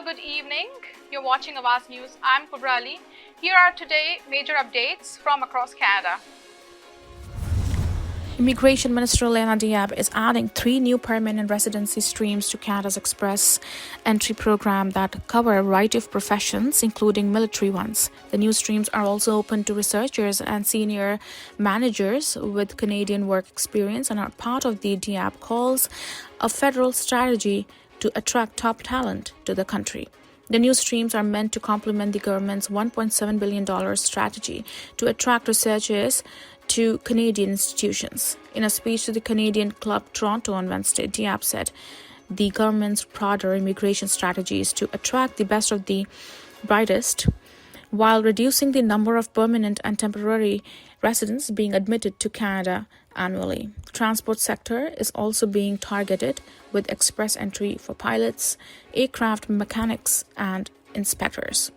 good evening. You're watching Awaz News. I'm Kubra Ali. Here are today major updates from across Canada. Immigration Minister Elena Diab is adding 3 new permanent residency streams to Canada's Express Entry program that cover a variety of professions, including military ones. The new streams are also open to researchers and senior managers with Canadian work experience and are part of the Diab calls a federal strategy to attract top talent to the country. The new streams are meant to complement the government's $1.7 billion strategy to attract researchers to Canadian institutions. In a speech to the Canadian Club Toronto on Wednesday, Diab said the government's broader immigration strategy is to attract the best of the brightest while reducing the number of permanent and temporary residents being admitted to Canada annually. The transport sector is also being targeted with express entry for pilots, aircraft mechanics, and inspectors.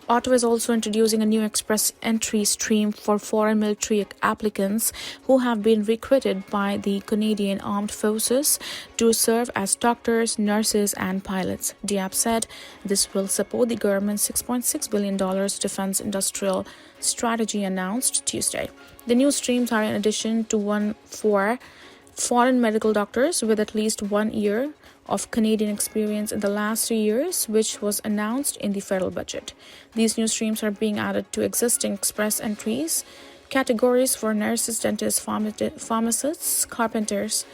Ottawa is also introducing a new express entry stream for foreign military applicants who have been recruited by the Canadian Armed Forces to serve as doctors, nurses, and pilots. Diab said this will support the government's $6.6 billion defense industrial strategy announced Tuesday. The new streams are in addition to one for foreign medical doctors with at least 1 year of Canadian experience in the last 3 years, which was announced in the federal budget. These new streams are being added to existing express entries categories for nurses, dentists, pharmacists, carpenters,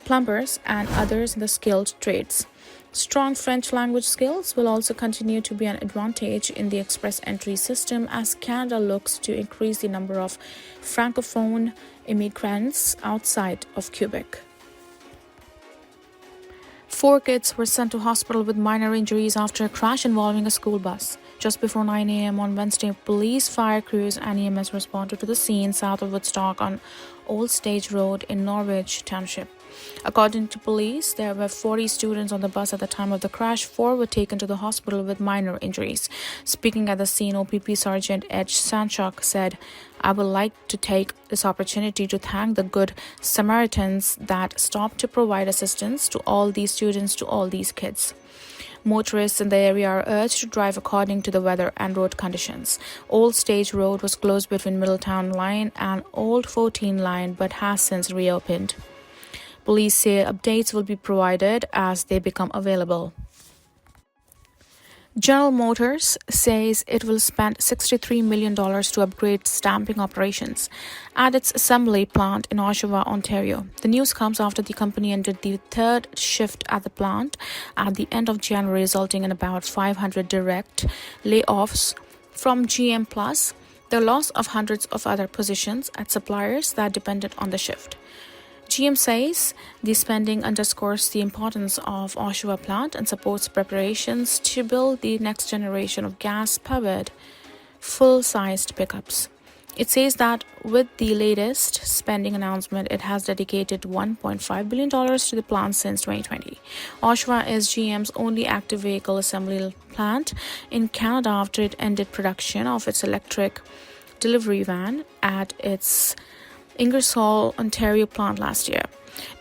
plumbers, and others in the skilled trades. Strong French language skills will also continue to be an advantage in the express entry system as Canada looks to increase the number of francophone immigrants outside of Quebec. 4 kids were sent to hospital with minor injuries after a crash involving a school bus. Just before 9 a.m. on Wednesday, police, fire crews, and EMS responded to the scene south of Woodstock on Old Stage Road in Norwich Township. According to police, there were 40 students on the bus at the time of the crash. 4 were taken to the hospital with minor injuries. Speaking at the scene, OPP Sergeant Edge Sanchuk said, "I would like to take this opportunity to thank the good Samaritans that stopped to provide assistance to all these students, to all these kids." Motorists in the area are urged to drive according to the weather and road conditions. Old Stage Road was closed between Middletown Line and Old 14 Line but has since reopened. Police say updates will be provided as they become available. General Motors says it will spend $63 million to upgrade stamping operations at its assembly plant in Oshawa, Ontario. The news comes after the company ended the 3rd shift at the plant at the end of January, resulting in about 500 direct layoffs from GM, plus the loss of hundreds of other positions at suppliers that depended on the shift. GM says the spending underscores the importance of Oshawa plant and supports preparations to build the next generation of gas-powered, full-sized pickups. It says that with the latest spending announcement, it has dedicated $1.5 billion to the plant since 2020. Oshawa is GM's only active vehicle assembly plant in Canada after it ended production of its electric delivery van at its Ingersoll, Ontario plant last year.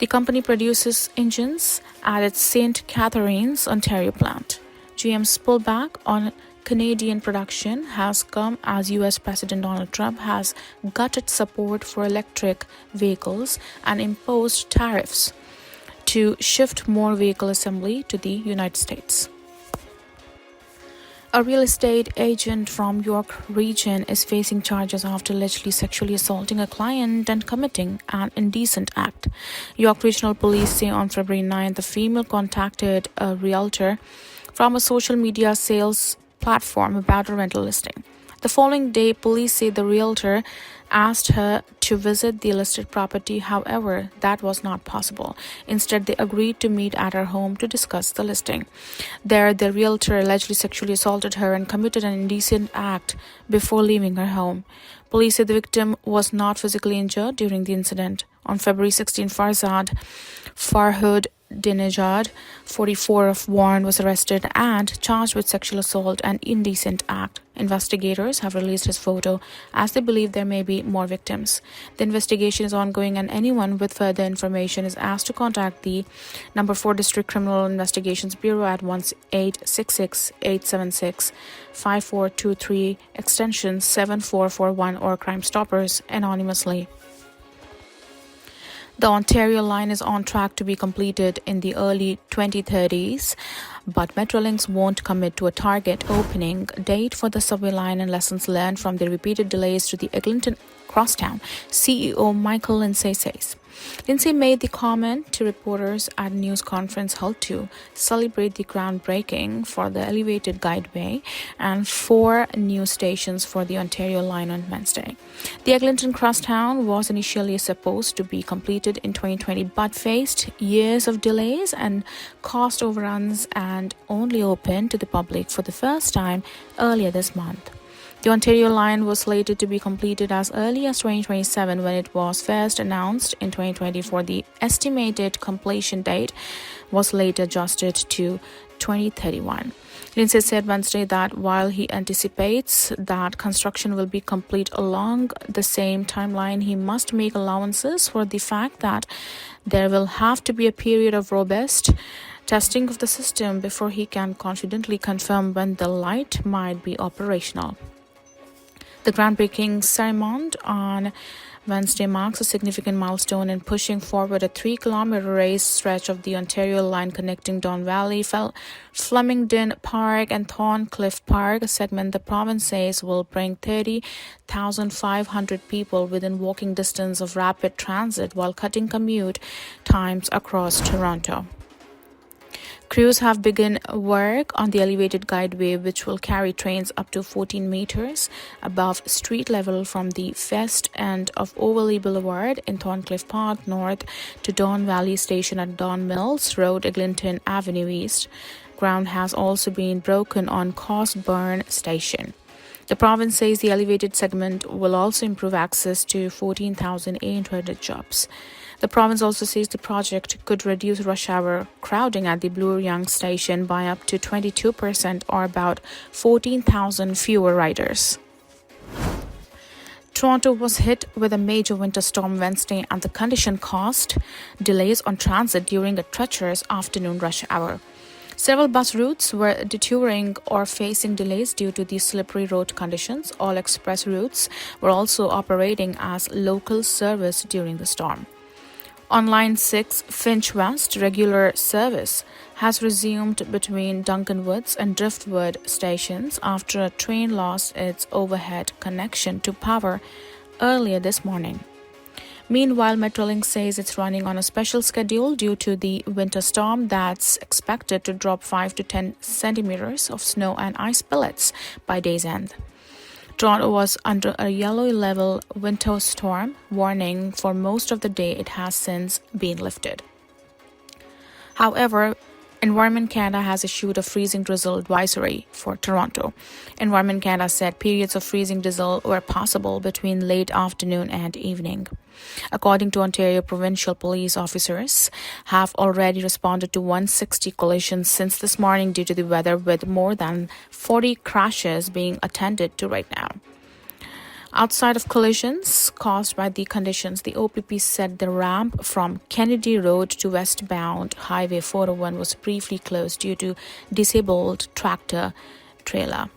The company produces engines at its St. Catharines, Ontario plant. GM's pullback on Canadian production has come as US President Donald Trump has gutted support for electric vehicles and imposed tariffs to shift more vehicle assembly to the United States. A real estate agent from York region is facing charges after allegedly sexually assaulting a client and committing an indecent act. York Regional Police say on February 9th, the female contacted a realtor from a social media sales platform about a rental listing. The following day, police say the realtor asked her to visit the listed property. However, that was not possible. Instead, they agreed to meet at her home to discuss the listing. There, the realtor allegedly sexually assaulted her and committed an indecent act before leaving her home. Police say the victim was not physically injured during the incident. On February 16, Farhud Dinajad, 44 of Warren, was arrested and charged with sexual assault and indecent act Investigators have released his photo as they believe there may be more victims. The investigation is ongoing, and anyone with further information is asked to contact the number 4 District Criminal Investigations Bureau at 1-866-876-5423 extension 7441 or Crime Stoppers anonymously. The Ontario line is on track to be completed in the early 2030s, but Metrolinx won't commit to a target opening date for the subway line and lessons learned from the repeated delays to the Eglinton Crosstown, CEO Michael Lindsay says. Lindsay made the comment to reporters at a news conference held to celebrate the groundbreaking for the elevated guideway and 4 new stations for the Ontario line on Wednesday. The Eglinton Crosstown was initially supposed to be completed in 2020 but faced years of delays and cost overruns and only opened to the public for the first time earlier this month. The Ontario line was slated to be completed as early as 2027 when it was first announced in 2024. The estimated completion date was later adjusted to 2031. Lindsay said Wednesday that while he anticipates that construction will be complete along the same timeline, he must make allowances for the fact that there will have to be a period of robust testing of the system before he can confidently confirm when the light might be operational. The groundbreaking ceremony on Wednesday marks a significant milestone in pushing forward a 3-kilometer raised stretch of the Ontario line connecting Don Valley, Flemington Park and Thorncliffe Park, a segment the province says will bring 30,500 people within walking distance of rapid transit while cutting commute times across Toronto. Crews have begun work on the elevated guideway, which will carry trains up to 14 meters above street level from the west end of Overlea Boulevard in Thorncliffe Park north to Don Valley Station at Don Mills Road, Eglinton Avenue East. Ground has also been broken on Cosburn Station. The province says the elevated segment will also improve access to 14,800 jobs. The province also says the project could reduce rush hour crowding at the Bloor-Yonge station by up to 22% or about 14,000 fewer riders. Toronto was hit with a major winter storm Wednesday, and the condition caused delays on transit during a treacherous afternoon rush hour. Several bus routes were detouring or facing delays due to the slippery road conditions. All express routes were also operating as local service during the storm. On Line 6, Finch West, regular service has resumed between Duncan Woods and Driftwood stations after a train lost its overhead connection to power earlier this morning. Meanwhile, Metrolinx says it's running on a special schedule due to the winter storm that's expected to drop 5 to 10 centimeters of snow and ice pellets by day's end. Toronto was under a yellow level winter storm warning for most of the day. It has since been lifted. However, Environment Canada has issued a freezing drizzle advisory for Toronto. Environment Canada said periods of freezing drizzle were possible between late afternoon and evening. According to Ontario, provincial police officers have already responded to 160 collisions since this morning due to the weather, with more than 40 crashes being attended to right now. Outside of collisions caused by the conditions, the OPP said the ramp from Kennedy Road to westbound Highway 401 was briefly closed due to disabled tractor trailer.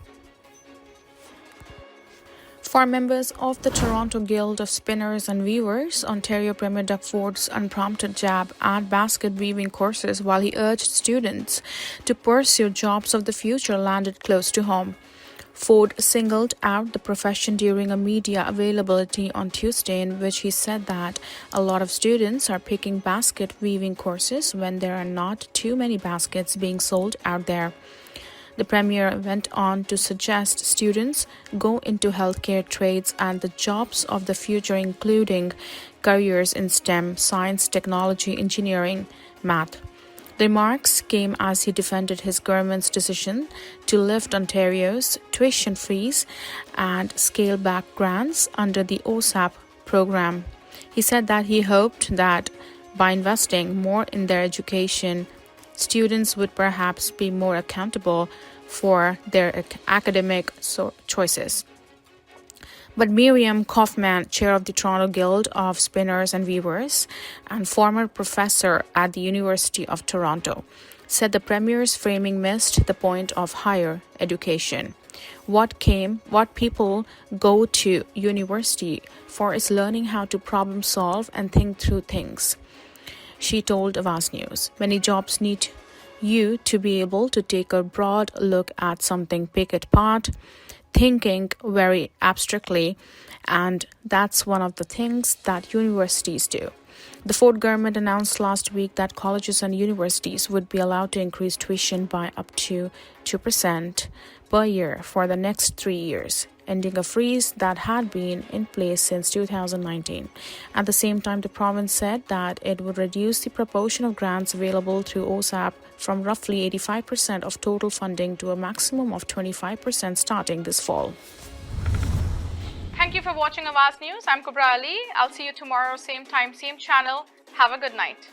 For members of the Toronto Guild of Spinners and Weavers, Ontario Premier Doug Ford's unprompted jab at basket weaving courses while he urged students to pursue jobs of the future landed close to home. Ford singled out the profession during a media availability on Tuesday, in which he said that a lot of students are picking basket weaving courses when there are not too many baskets being sold out there. The Premier went on to suggest students go into healthcare trades and the jobs of the future, including careers in STEM, science, technology, engineering, math. The remarks came as he defended his government's decision to lift Ontario's tuition fees and scale back grants under the OSAP program. He said that he hoped that by investing more in their education, students would perhaps be more accountable for their academic choices. But Miriam Kaufman, chair of the Toronto Guild of Spinners and Weavers and former professor at the University of Toronto, said the Premier's framing missed the point of higher education. What people go to university for is learning how to problem solve and think through things. She told Awaz News, many jobs need you to be able to take a broad look at something, pick it apart, thinking very abstractly, and that's one of the things that universities do. The Ford government announced last week that colleges and universities would be allowed to increase tuition by up to 2% per year for the next 3 years, ending a freeze that had been in place since 2019. At the same time, the province said that it would reduce the proportion of grants available through OSAP from roughly 85% of total funding to a maximum of 25% starting this fall. Thank you for watching Awaz News. I'm Kubra Ali. I'll see you tomorrow, same time, same channel. Have a good night.